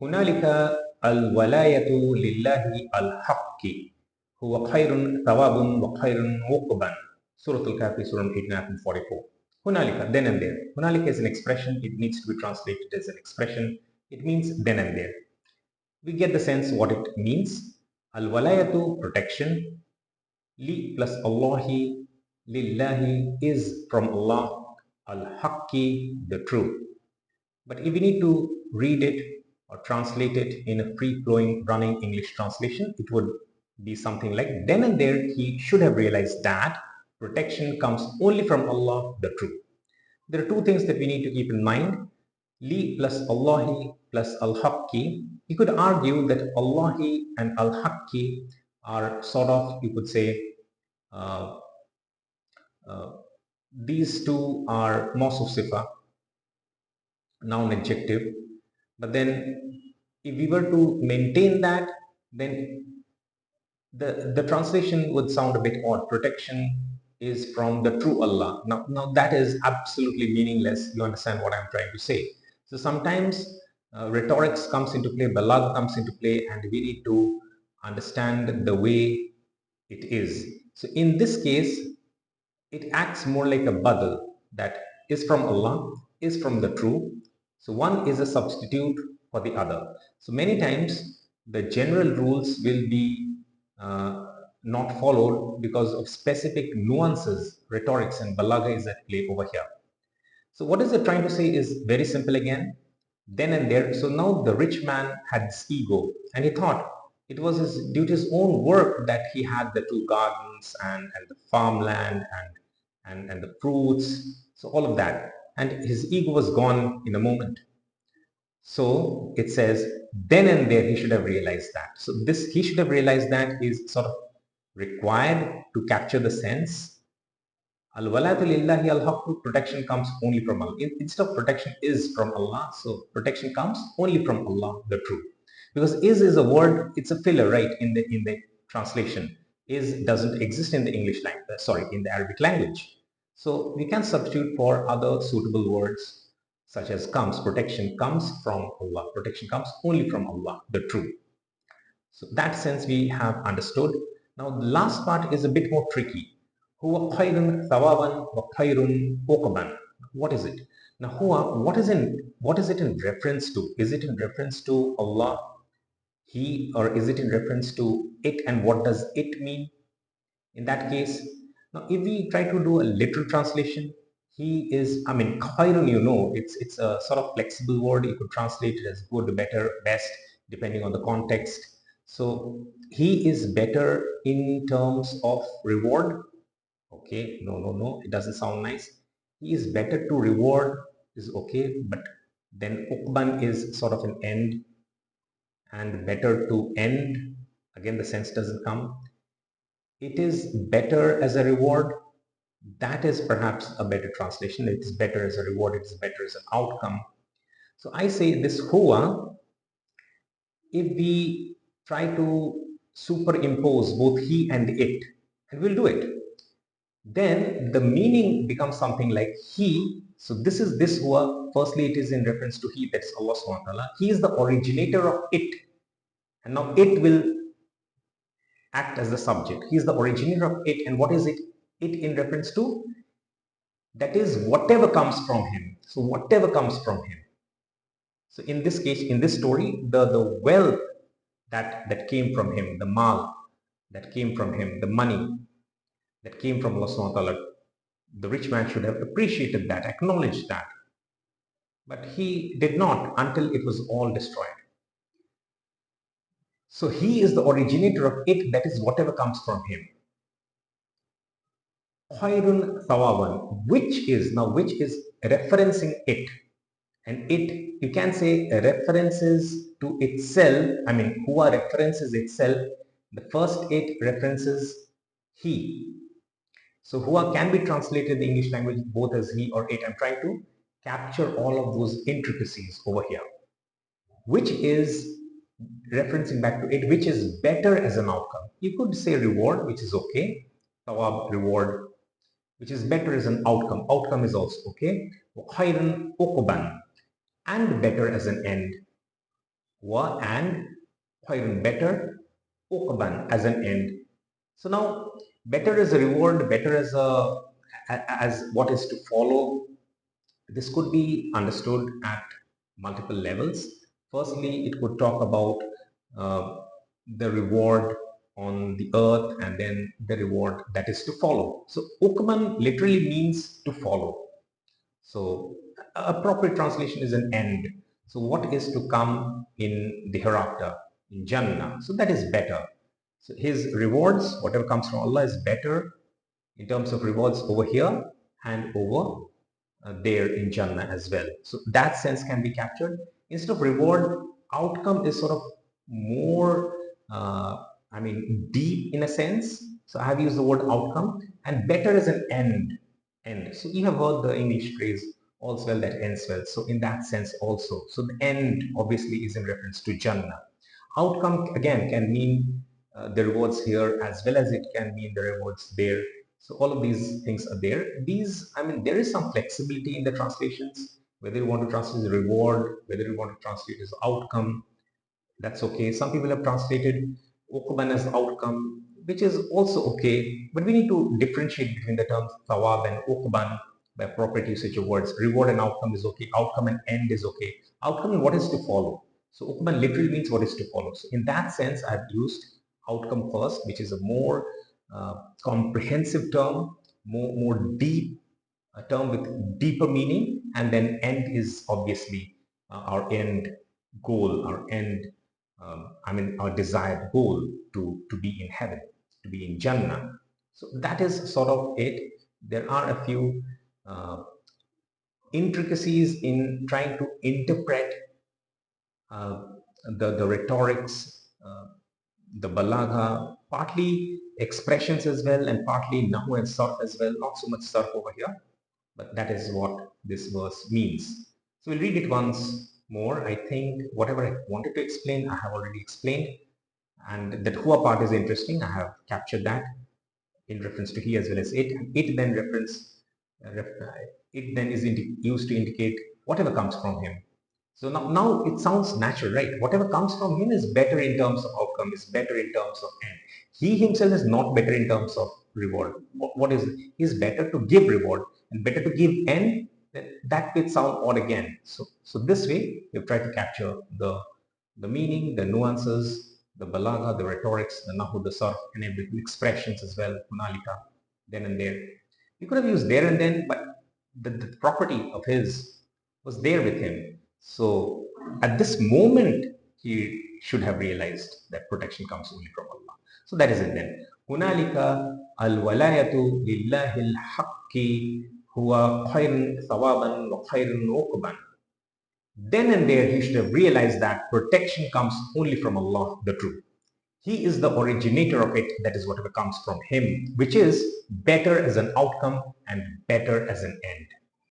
هنالك الولاية لله الحق هو خير ثواب وخير عقبا. Suwratul-Kahfi, Surah 89-44. Hunalika, then and there. Hunalika is an expression, it needs to be translated as an expression. It means then and there. We get the sense what it means. Al-walayatu, protection. Li plus Allahi, lillahi is from Allah. Al-haqqi, the true. But if we need to read it or translate it in a free-flowing running English translation, it would be something like, then and there he should have realized that protection comes only from Allah, the true. There are two things that we need to keep in mind. Li plus Allahi plus al-Haqqi. You could argue that Allahi and al-Haqqi are sort of, you could say, uh, these two are mawsuf sifa, noun adjective. But then if we were to maintain that, then the translation would sound a bit odd. Protection is from the true Allah. Now that is absolutely meaningless. You understand what I'm trying to say. So sometimes rhetorics comes into play, balagh comes into play, and we need to understand the way it is. So in this case, it acts more like a badal, that is from Allah, is from the true. So one is a substitute for the other. So many times the general rules will be not followed because of specific nuances. Rhetorics and balagha is at play over here. So what is it trying to say is very simple again. Then and there. So now the rich man had this ego, and he thought it was due to his own work that he had the two gardens and the farmland and the fruits. So all of that. And his ego was gone in a moment. So it says, then and there he should have realized that. So this he should have realized that is sort of required to capture the sense. Al-walatu lillahi al-haqqu, protection comes only from Allah. Instead of protection is from Allah, so protection comes only from Allah, the true. Because is a word, it's a filler, right, in the translation. Is doesn't exist in the English language, in the Arabic language. So we can substitute for other suitable words such as comes. Protection comes from Allah. Protection comes only from Allah, the true. So that sense we have understood. Now the last part is a bit more tricky. Huwa khayrun thawaban wa khayrun uqban. What is it? Now huwa, what is it in reference to? Is it in reference to Allah, He, or is it in reference to it, and what does it mean in that case? Now if we try to do a literal translation, he is, khayrun, it's a sort of flexible word. You could translate it as good, better, best, depending on the context. So he is better in terms of reward. Okay, no, it doesn't sound nice. He is better to reward is okay, but then uqban is sort of an end, and better to end, again the sense doesn't come. It is better as a reward. That is perhaps a better translation. It is better as a reward, it is better as an outcome. So I say this huwa, if we try to superimpose both he and it, and we'll do it, then the meaning becomes something like he. So this huwa, firstly it is in reference to he, that's Allah subhanahu wa ta'ala. He is the originator of it, and now it will act as the subject. He is the originator of it, and what is it in reference to? That is whatever comes from him. So whatever comes from him. So in this case, in this story, the wealth that came from him, the mal that came from him, the money that came from Allah subhanahu wa ta'ala, the rich man should have appreciated that, acknowledged that. But he did not until it was all destroyed. So he is the originator of it, that is whatever comes from him. Khayrun thawaban, which is referencing it. And it, you can say, references to itself. Huwa references itself. The first it references he. So huwa can be translated in the English language both as he or it. I'm trying to capture all of those intricacies over here. Which is referencing back to it, which is better as an outcome. You could say reward, which is okay. Thawab, reward, which is better as an outcome. Outcome is also okay. Khayrun uqban, and better as an end. wa and khairun better, uqban as an end. So now better as a reward, better as what is to follow. This could be understood at multiple levels. Firstly, it could talk about uh, the reward on the earth and then the reward that is to follow. So Ukman literally means to follow. So a appropriate translation is an end. So what is to come in the hereafter, in Jannah. So that is better. So his rewards, whatever comes from Allah, is better in terms of rewards over here and over there in Jannah as well. So that sense can be captured. Instead of reward, outcome is sort of more, deep in a sense. So I have used the word outcome, and better as an end. End. So you have heard the English phrase, all's well that ends well. So in that sense also. So the end obviously is in reference to Jannah. Outcome again can mean the rewards here as well as it can mean the rewards there. So all of these things are there. There is some flexibility in the translations, whether you want to translate as reward, whether you want to translate as outcome, that's okay. Some people have translated Uqban as outcome, which is also okay, but we need to differentiate between the terms thawab and Uqban by appropriate usage of words. Reward and outcome is okay, outcome and end is okay. Outcome and what is to follow. So Uqban literally means what is to follow. So in that sense, I've used outcome first, which is a more comprehensive term, more deep, a term with deeper meaning, and then end is obviously our end goal, our end, our desired goal to be in heaven, to be in Jannah. So that is sort of it. There are a few intricacies in trying to interpret the rhetorics, the balagha, partly expressions as well, and partly nahu and sarf as well. Not so much sarf over here, but that is what this verse means. So we'll read it once more. I think whatever I wanted to explain, I have already explained, and that huwa part is interesting. I have captured that in reference to he as well as it. And it then it then is used to indicate whatever comes from him. So now it sounds natural, right? Whatever comes from him is better in terms of outcome, is better in terms of end. He himself is not better in terms of reward. What is it? He's better to give reward and better to give end. That will sound odd again. So this way, we've tried to capture the meaning, the nuances, the balagha, the rhetorics, the nahu, the sarf, and everything, expressions as well, hunalika, then and there. You could have used there and then, but the property of his was there with him. So at this moment, he should have realized that protection comes only from Allah. So that is it then. Hunalika al-walayatu lillahi al-haqqi huwa khayrun thawaban wa khayrun uqban. Then and there he should have realized that protection comes only from Allah, the True. He is the originator of it, that is whatever comes from him, which is better as an outcome and better as an end.